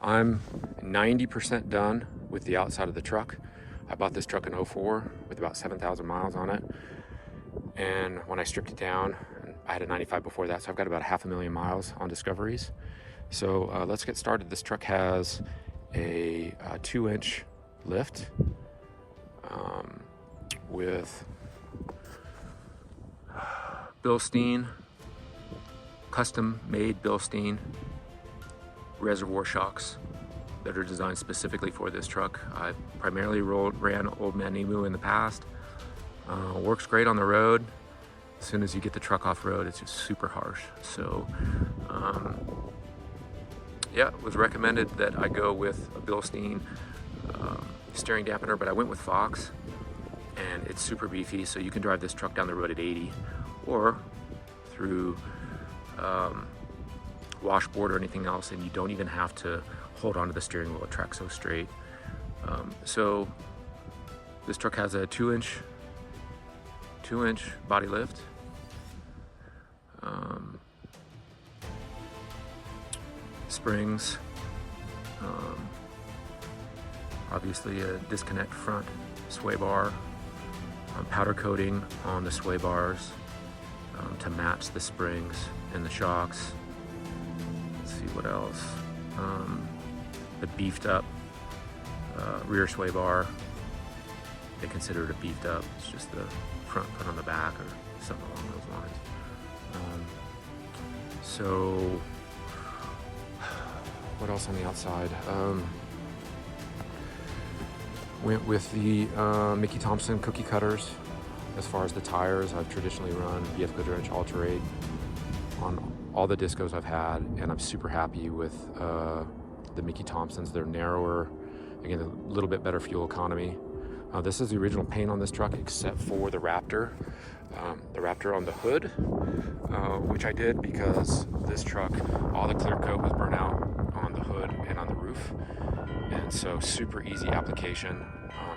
I'm 90% done with the outside of the truck. I bought this truck in '04 with about 7,000 miles on it. And when I stripped it down, I had a 95 before that, so I've got about 500,000 miles on Discoveries. So let's get started. This truck has a 2-inch lift with Bilstein, custom-made Bilstein reservoir shocks that are designed specifically for this truck. I primarily ran Old Man Emu in the past. Works great on the road. As soon as you get the truck off road, it's just super harsh. So yeah, it was recommended that I go with a Bilstein steering dampener, but I went with Fox, and it's super beefy, so you can drive this truck down the road at 80 or through washboard or anything else, and you don't even have to hold onto the steering wheel. It tracks so straight. So this truck has a 2-inch body lift. Springs, obviously a disconnect front sway bar, powder coating on the sway bars to match the springs and the shocks. Let's see what else. The beefed up rear sway bar. They consider it a beefed up. It's just the front put on the back or something along those lines. So what else on the outside? Went with the Mickey Thompson cookie cutters. As far as the tires, I've traditionally run BF Goodwrench All-Terrain on all the Discos I've had, and I'm super happy with the Mickey Thompsons. They're narrower, again, a little bit better fuel economy. This is the original paint on this truck, except for the Raptor on the hood, which I did because this truck, all the clear coat was burnt out on the hood and on the roof, and so super easy application.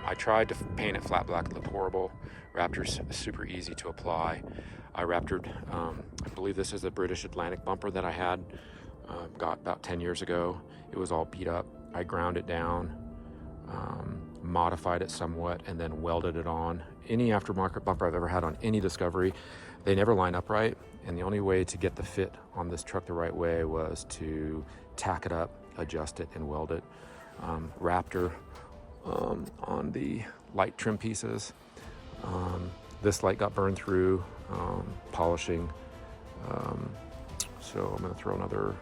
I tried to paint it flat black, it looked horrible. Raptor's super easy to apply. I Raptored, I believe this is the British Atlantic bumper that I had, got about 10 years ago. It was all beat up. I ground it down, modified it somewhat, and then welded it on. Any aftermarket bumper I've ever had on any Discovery, they never line up right, and the only way to get the fit on this truck the right way was to tack it up, adjust it, and weld it. Raptor on the light trim pieces. This light got burned through polishing, so I'm going to throw another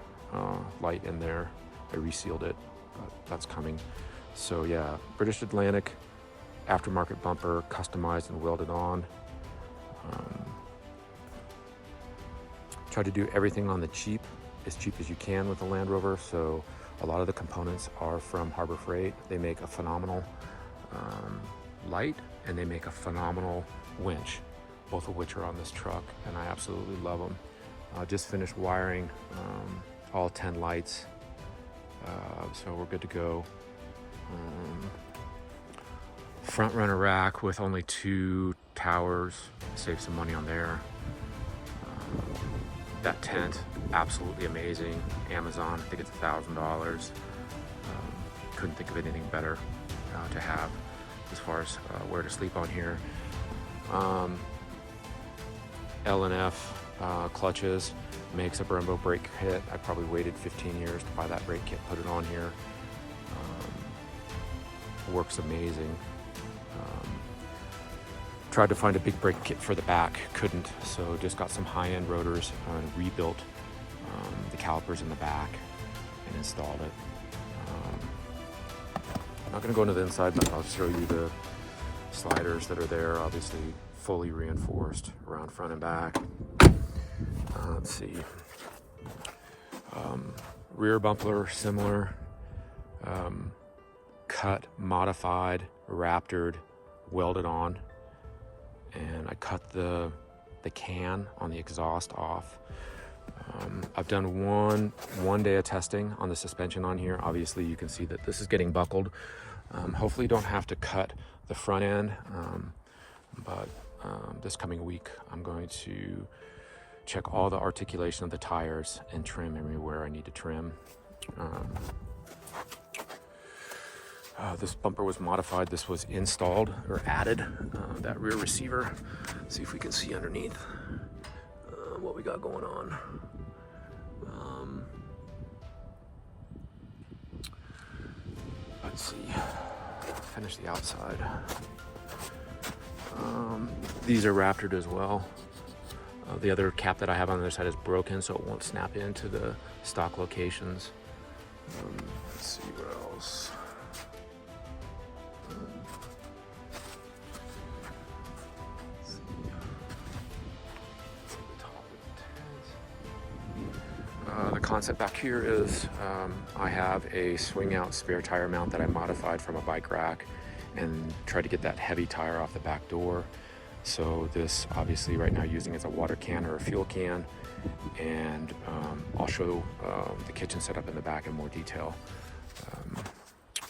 light in there. I resealed it, but that's coming. So yeah, British Atlantic aftermarket bumper, customized and welded on. Try to do everything on the cheap, as cheap as you can with the Land Rover. So a lot of the components are from Harbor Freight. They make a phenomenal light, and they make a phenomenal winch, both of which are on this truck, and I absolutely love them. Just finished wiring all 10 lights, so we're good to go. Front runner rack with only 2 towers, save some money on there. That tent, absolutely amazing. Amazon, I think it's $1,000. Couldn't think of anything better to have as far as where to sleep on here. L&F clutches, makes a Brembo brake kit. I probably waited 15 years to buy that brake kit, put it on here. Works amazing. Tried to find a big brake kit for the back, couldn't, so just got some high-end rotors and rebuilt the calipers in the back and installed it. I'm not going to go into the inside, but I'll show you the sliders that are there, obviously fully reinforced around front and back. Let's see. Rear bumper, similar. Cut, modified, Raptored, welded on. And I cut the can on the exhaust off. I've done one day of testing on the suspension on here. Obviously you can see that this is getting buckled. Hopefully you don't have to cut the front end, but this coming week I'm going to check all the articulation of the tires and trim everywhere I need to trim. This bumper was modified. This was installed or added, that rear receiver. See if we can see underneath what we got going on. Let's see, finish the outside. These are raftered as well. The other cap that I have on the other side is broken, so it won't snap into the stock locations. Let's see what else. The concept back here is I have a swing out spare tire mount that I modified from a bike rack and tried to get that heavy tire off the back door. So this obviously right now using as a water can or a fuel can, and I'll show the kitchen setup in the back in more detail.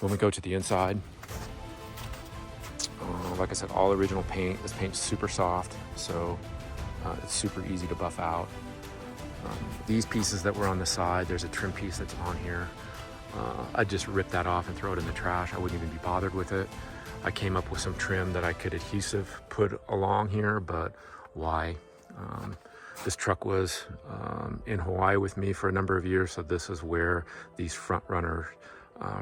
When we go to the inside, like I said, all original paint. This paint's super soft, so it's super easy to buff out. These pieces that were on the side, there's a trim piece that's on here. I'd just rip that off and throw it in the trash. I wouldn't even be bothered with it. I came up with some trim that I could adhesive put along here, but why? This truck was in Hawaii with me for a number of years, so this is where these front runner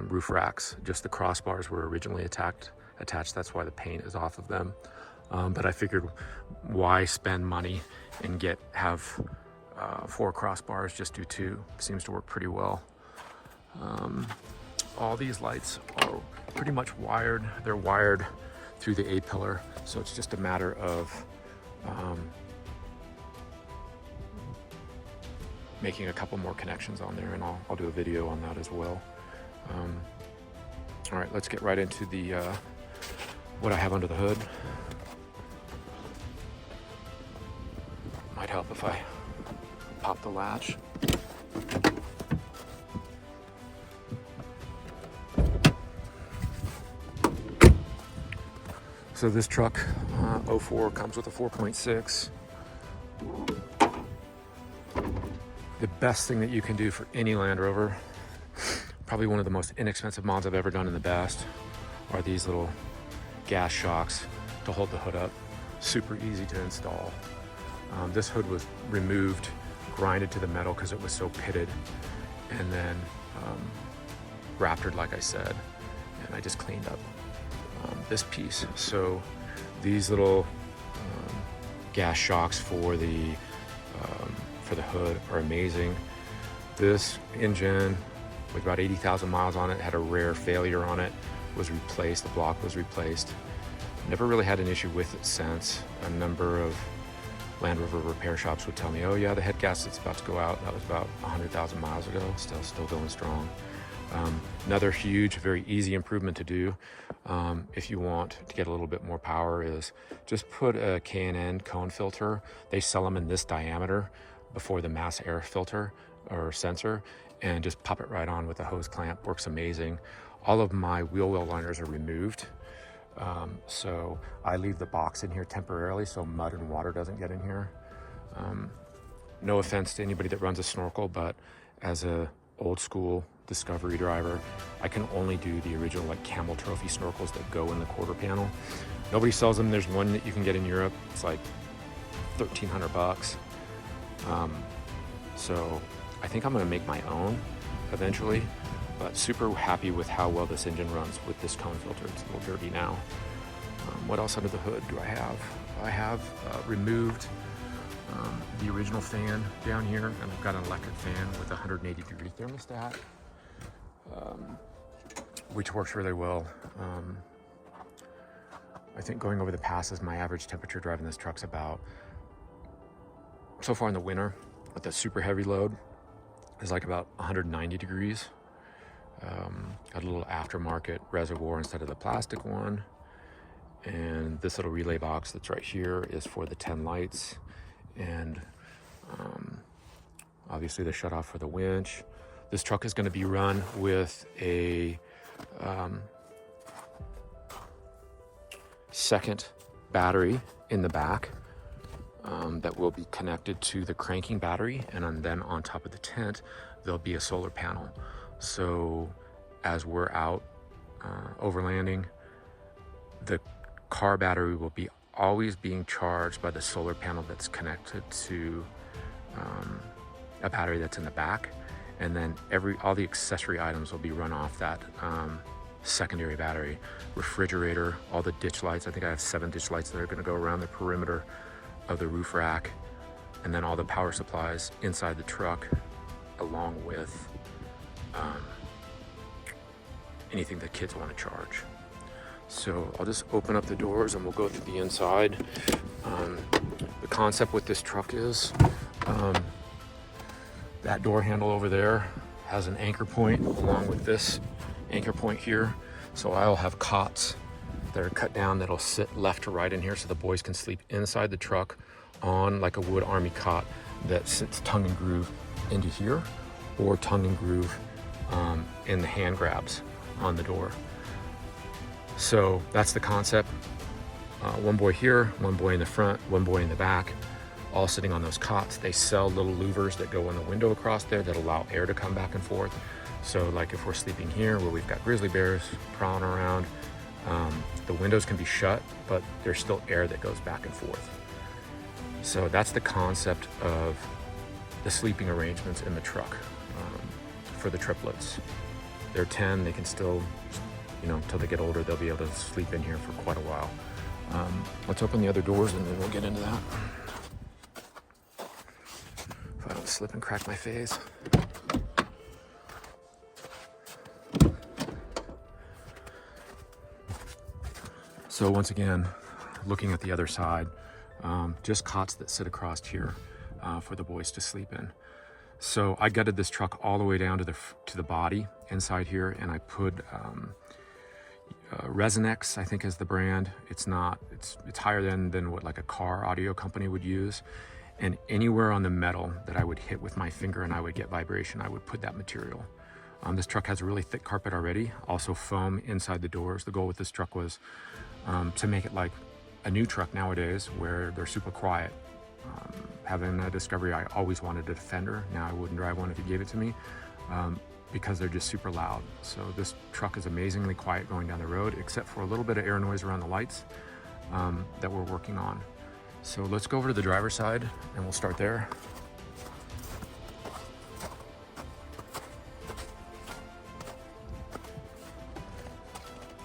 roof racks, just the crossbars, were originally attached. That's why the paint is off of them. But I figured, why spend money and have 4 crossbars, just do 2. Seems to work pretty well. All these lights are pretty much wired. They're wired through the A-pillar, so it's just a matter of making a couple more connections on there, and I'll do a video on that as well. All right, let's get right into the what I have under the hood. Might help if I pop the latch. So this truck, 04, comes with a 4.6. The best thing that you can do for any Land Rover, probably one of the most inexpensive mods I've ever done in the best, are these little gas shocks to hold the hood up. Super easy to install. This hood was removed, grinded to the metal because it was so pitted, and then raftered, like I said, and I just cleaned up this piece. So these little gas shocks for the hood are amazing. This engine with about 80,000 miles on it had a rare failure on it, was replaced, the block was replaced. Never really had an issue with it since. A number of Land Rover repair shops would tell me, oh yeah, the head gasket's about to go out. That was about 100,000 miles ago, still going strong. Another huge, very easy improvement to do if you want to get a little bit more power is just put a K&N cone filter. They sell them in this diameter before the mass air filter or sensor, and just pop it right on with a hose clamp. Works amazing. All of my wheel well liners are removed. So I leave the box in here temporarily so mud and water doesn't get in here. No offense to anybody that runs a snorkel, but as a old school Discovery driver, I can only do the original like Camel Trophy snorkels that go in the quarter panel. Nobody sells them. There's one that you can get in Europe. It's like $1,300. So I think I'm gonna make my own eventually, but super happy with how well this engine runs with this cone filter. It's a little dirty now. What else under the hood do I have? I have removed the original fan down here, and I've got an electric fan with a 180-degree thermostat, which works really well. I think going over the passes, my average temperature driving this truck's about, so far in the winter, with the super heavy load, is like about 190 degrees. Got a little aftermarket reservoir instead of the plastic one. And this little relay box that's right here is for the 10 lights. And obviously the shutoff for the winch. This truck is going to be run with a second battery in the back that will be connected to the cranking battery, and then on top of the tent there'll be a solar panel. So as we're out overlanding, the car battery will be always being charged by the solar panel that's connected to a battery that's in the back, and then all the accessory items will be run off that secondary battery. Refrigerator, all the ditch lights, I think I have 7 ditch lights that are going to go around the perimeter of the roof rack, and then all the power supplies inside the truck, along with anything that kids want to charge. So I'll just open up the doors and we'll go through the inside. The concept with this truck is that door handle over there has an anchor point along with this anchor point here. So I'll have cots that are cut down that'll sit left to right in here so the boys can sleep inside the truck on like a wood army cot that sits tongue and groove into here, or tongue and groove in the hand grabs on the door. So that's the concept. One boy here, one boy in the front, one boy in the back, all sitting on those cots. They sell little louvers that go in the window across there that allow air to come back and forth. So like if we're sleeping here where we've got grizzly bears prowling around, the windows can be shut, but there's still air that goes back and forth. So that's the concept of the sleeping arrangements in the truck for the triplets. They're 10, they can still, until they get older, they'll be able to sleep in here for quite a while. Let's open the other doors and then we'll get into that. If I don't slip and crack my face. So once again, looking at the other side, just cots that sit across here for the boys to sleep in. So I gutted this truck all the way down to the body inside here, and I put Resonex, I think is the brand. It's higher than what like a car audio company would use. And anywhere on the metal that I would hit with my finger and I would get vibration, I would put that material. This truck has a really thick carpet already, also foam inside the doors. The goal with this truck was to make it like a new truck nowadays where they're super quiet. Having a Discovery, I always wanted a Defender. Now I wouldn't drive one if you gave it to me because they're just super loud. So this truck is amazingly quiet going down the road, except for a little bit of air noise around the lights that we're working on. So let's go over to the driver's side and we'll start there.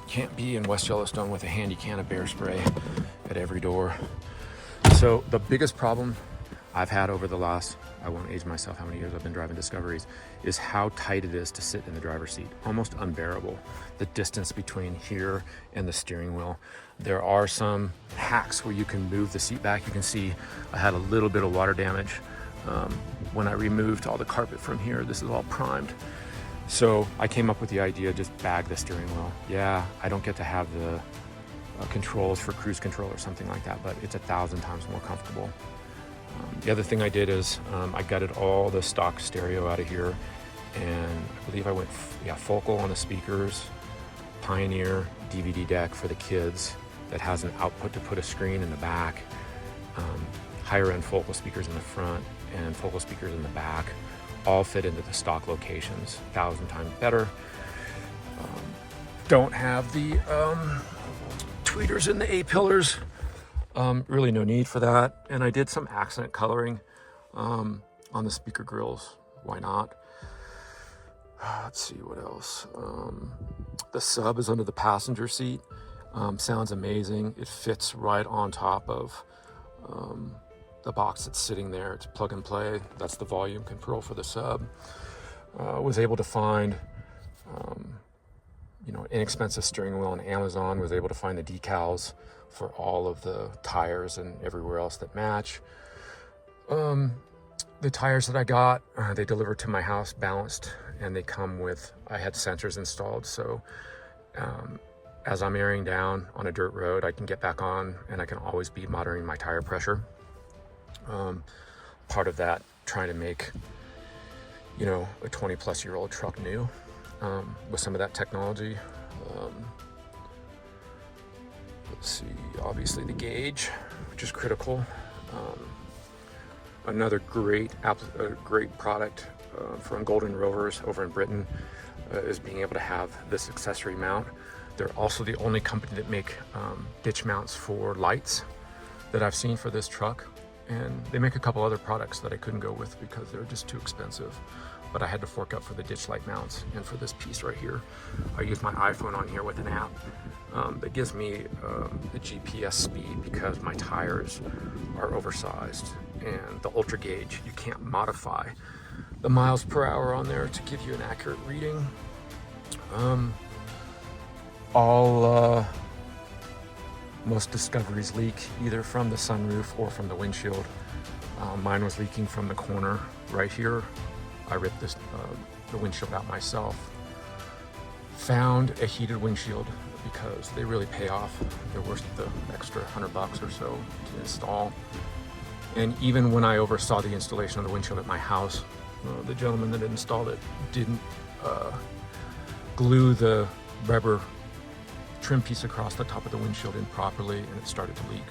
Can't be in West Yellowstone with a handy can of bear spray at every door. So the biggest problem I've had over the last, I won't age myself how many years I've been driving Discoveries, is how tight it is to sit in the driver's seat. Almost unbearable. The distance between here and the steering wheel. There are some hacks where you can move the seat back. You can see I had a little bit of water damage when I removed all the carpet from here. This is all primed. So I came up with the idea, just bag the steering wheel. Yeah, I don't get to have the controls for cruise control or something like that, but it's 1,000 times more comfortable. The other thing I did is I gutted all the stock stereo out of here, and I believe I went Focal on the speakers, Pioneer DVD deck for the kids that has an output to put a screen in the back, higher end Focal speakers in the front and Focal speakers in the back, all fit into the stock locations, 1,000 times better. Don't have the tweeters in the A-pillars. Really no need for that. And I did some accent coloring on the speaker grills. Why not? Let's see what else. The sub is under the passenger seat. Sounds amazing. It fits right on top of the box that's sitting there. It's plug and play. That's the volume control for the sub. Was able to find inexpensive steering wheel on Amazon. Was able to find the decals for all of the tires and everywhere else that match. The tires that I got, they delivered to my house balanced, and they come with, I had sensors installed, so as I'm airing down on a dirt road, I can get back on and I can always be monitoring my tire pressure. Part of that, trying to make a 20-plus-year-old truck new with some of that technology. Let's see, obviously the gauge, which is critical. Another great product from Golden Rovers over in Britain is being able to have this accessory mount. They're also the only company that make ditch mounts for lights that I've seen for this truck. And they make a couple other products that I couldn't go with because they're just too expensive. But I had to fork up for the ditch light mounts. And for this piece right here, I use my iPhone on here with an app that gives me the GPS speed because my tires are oversized. And the Ultra Gauge, you can't modify the miles per hour on there to give you an accurate reading. Most Discoveries leak either from the sunroof or from the windshield. Mine was leaking from the corner right here. I ripped the windshield out myself. Found a heated windshield because they really pay off. They're worth the extra $100 or so to install. And even when I oversaw the installation of the windshield at my house, the gentleman that installed it didn't glue the rubber trim piece across the top of the windshield in properly, and it started to leak.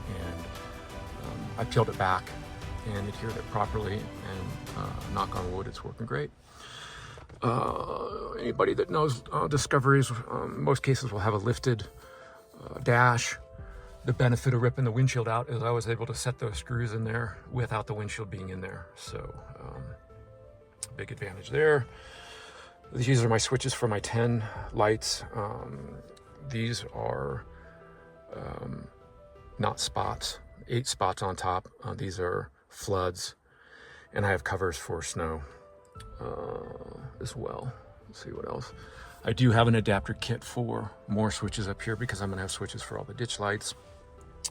And I peeled it back and adhered it properly, and knock on wood, it's working great. Anybody that knows Discoveries, most cases will have a lifted dash. The benefit of ripping the windshield out is I was able to set those screws in there without the windshield being in there. So big advantage there. These are my switches for my 10 lights. These are not spots, 8 spots on top. These are floods, and I have covers for snow as well. Let's see what else. I do have an adapter kit for more switches up here because I'm gonna have switches for all the ditch lights.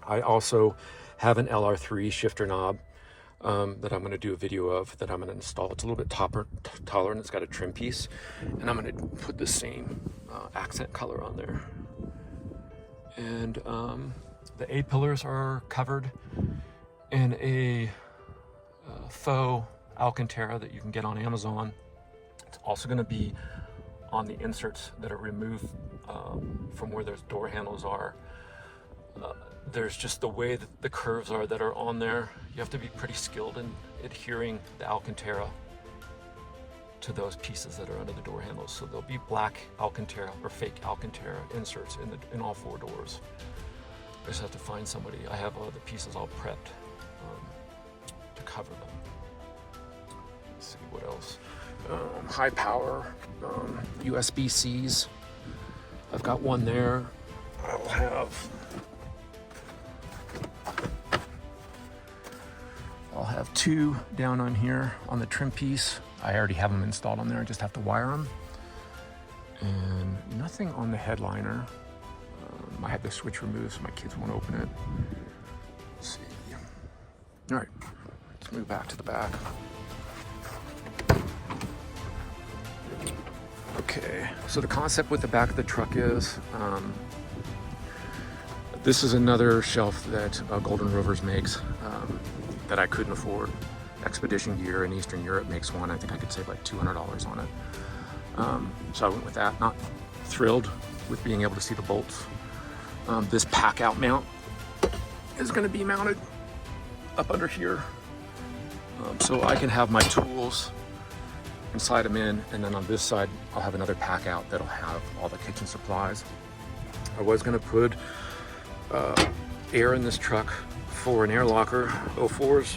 I also have an LR3 shifter knob that I'm going to do a video of that I'm going to install. It's a little bit taller and it's got a trim piece, and I'm going to put the same accent color on there. And the A-pillars are covered in a faux Alcantara that you can get on Amazon. It's also going to be on the inserts that are removed from where those door handles are. There's just the way that the curves are that are on there. You have to be pretty skilled in adhering the Alcantara to those pieces that are under the door handles. So there'll be black Alcantara or fake Alcantara inserts in all 4 doors. I just have to find somebody. I have the pieces all prepped to cover them. Let's see what else. High power USB-Cs. I've got one there. I'll have 2 down on here on the trim piece. I already have them installed on there. I just have to wire them. And nothing on the headliner. I had the switch removed so my kids won't open it. Let's see. All right, let's move back to the back. Okay, so the concept with the back of the truck is, this is another shelf that Golden Rovers makes that I couldn't afford. Expedition Gear in Eastern Europe makes one. I think I could save like $200 on it. So I went with that. Not thrilled with being able to see the bolts. This pack out mount is going to be mounted up under here. So I can have my tools and slide them in, and then on this side I'll have another pack out that'll have all the kitchen supplies. I was going to put air in this truck for an air locker. 04s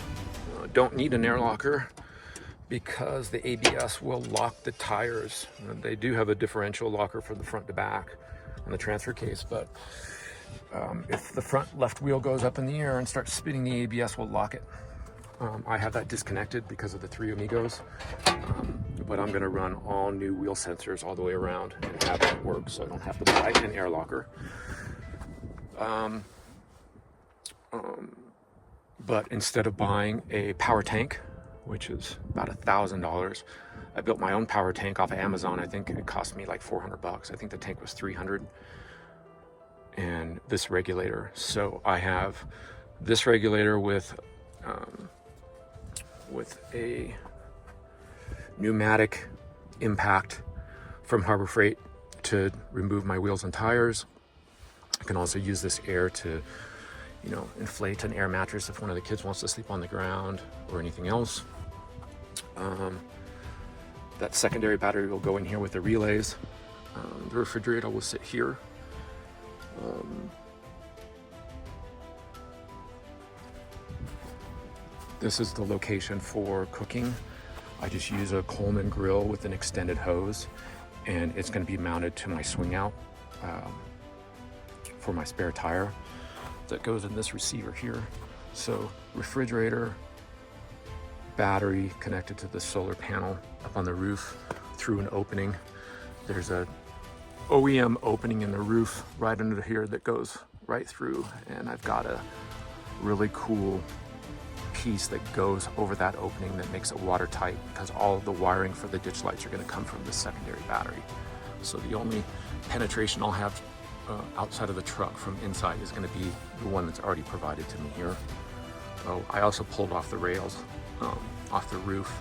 don't need an air locker because the ABS will lock the tires. They do have a differential locker from the front to back on the transfer case, but if the front left wheel goes up in the air and starts spinning, the ABS will lock it. I have that disconnected because of the 3 Amigos, but I'm going to run all new wheel sensors all the way around and have that work so I don't have to buy an air locker. But instead of buying a power tank, which is about $1,000, I built my own power tank off of Amazon. I think it cost me like $400. I think the tank was $300. And this regulator. So I have this regulator with a pneumatic impact from Harbor Freight to remove my wheels and tires. I can also use this air to, inflate an air mattress if one of the kids wants to sleep on the ground or anything else. That secondary battery will go in here with the relays. The refrigerator will sit here. This is the location for cooking. I just use a Coleman grill with an extended hose, and it's going to be mounted to my swing out for my spare tire that goes in this receiver here. So refrigerator, battery connected to the solar panel up on the roof through an opening. There's a OEM opening in the roof right under here that goes right through, and I've got a really cool piece that goes over that opening that makes it watertight, because all of the wiring for the ditch lights are going to come from the secondary battery. So the only penetration I'll have outside of the truck from inside is going to be the one that's already provided to me here. Oh, I also pulled off the rails off the roof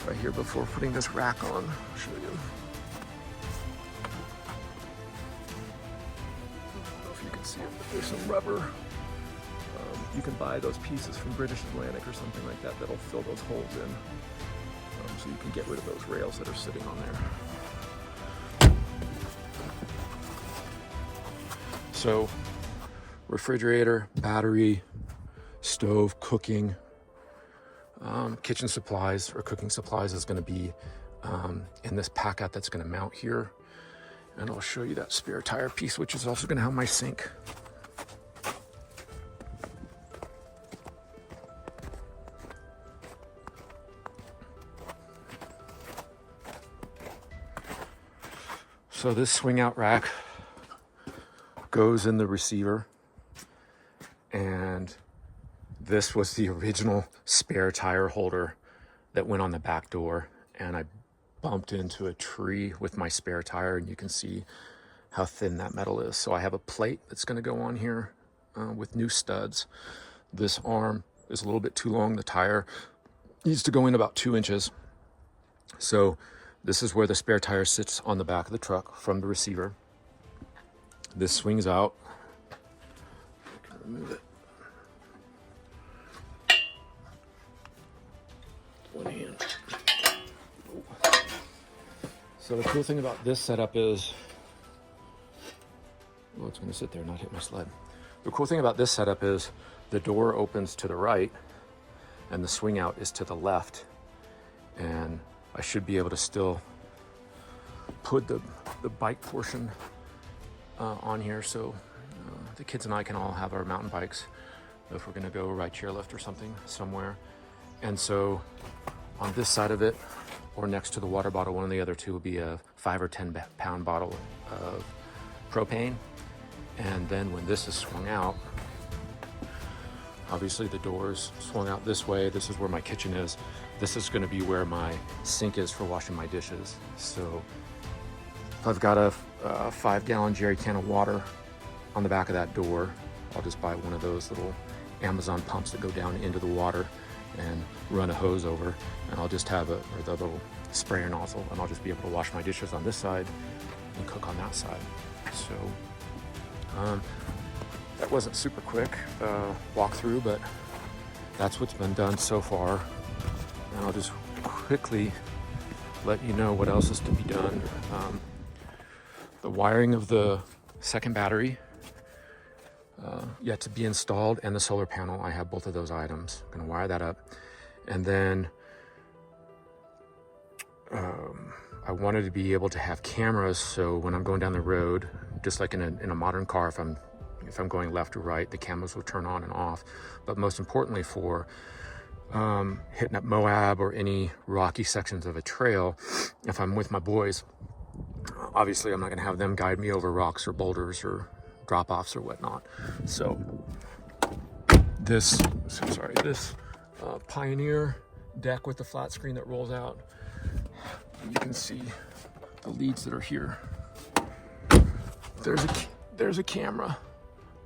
right here before putting this rack on. I'll show you. I don't know if you can see it, but there's some rubber. You can buy those pieces from British Atlantic or something like that that'll fill those holes in, so you can get rid of those rails that are sitting on there. So refrigerator, battery, stove, cooking, kitchen supplies or cooking supplies is going to be in this pack out that's going to mount here. And I'll show you that spare tire piece, which is also going to have my sink. So this swing out rack goes in the receiver, and this was the original spare tire holder that went on the back door, and I bumped into a tree with my spare tire, and you can see how thin that metal is. So I have a plate that's going to go on here with new studs. This arm is a little bit too long. The tire needs to go in about 2 inches. So this is where the spare tire sits on the back of the truck from the receiver. This swings out. I can remove it. One hand. So the cool thing about this setup is, oh, it's going to sit there and not hit my sled. The cool thing about this setup is the door opens to the right and the swing out is to the left. And I should be able to still put the bike portion on here, so the kids and I can all have our mountain bikes if we're going to go ride chairlift or something somewhere. And so on this side of it, or next to the water bottle, one of the other two will be a 5 or 10 pound bottle of propane. And then when this is swung out, obviously the door's swung out this way. This is where my kitchen is. This is going to be where my sink is for washing my dishes. So if I've got a 5-gallon jerry can of water on the back of that door, I'll just buy one of those little Amazon pumps that go down into the water and run a hose over, and I'll just have the little sprayer nozzle, and I'll just be able to wash my dishes on this side and cook on that side. So that wasn't super quick walkthrough, but that's what's been done so far. And I'll just quickly let you know what else is to be done. The wiring of the second battery yet to be installed, and the solar panel. I have both of those items. I'm gonna wire that up. And then I wanted to be able to have cameras, so when I'm going down the road, just like in a modern car, if I'm going left or right, the cameras will turn on and off. But most importantly, for hitting up Moab or any rocky sections of a trail, if I'm with my boys, obviously I'm not going to have them guide me over rocks or boulders or drop-offs or whatnot. So this Pioneer deck with the flat screen that rolls out, you can see the leads that are here. There's a camera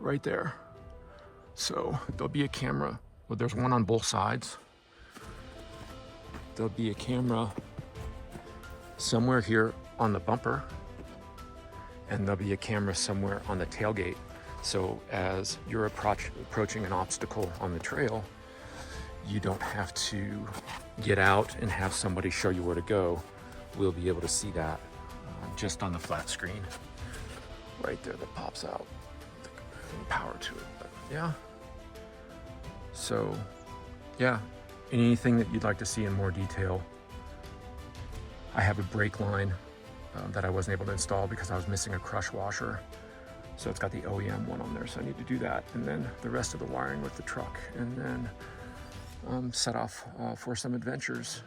right there. So there'll be a camera. Well, there's one on both sides. There'll be a camera somewhere here on the bumper, and there'll be a camera somewhere on the tailgate. So as you're approaching an obstacle on the trail, you don't have to, get out and have somebody show you where to go, we'll be able to see that just on the flat screen right there that pops out. Power to it, but yeah. So yeah, anything that you'd like to see in more detail. I have a brake line that I wasn't able to install because I was missing a crush washer. So it's got the OEM one on there, so I need to do that. And then the rest of the wiring with the truck, and then set off for some adventures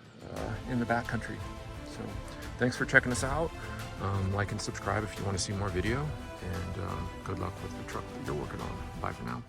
in the backcountry. So thanks for checking us out. Like and subscribe if you want to see more video, and good luck with the truck that you're working on. Bye for now.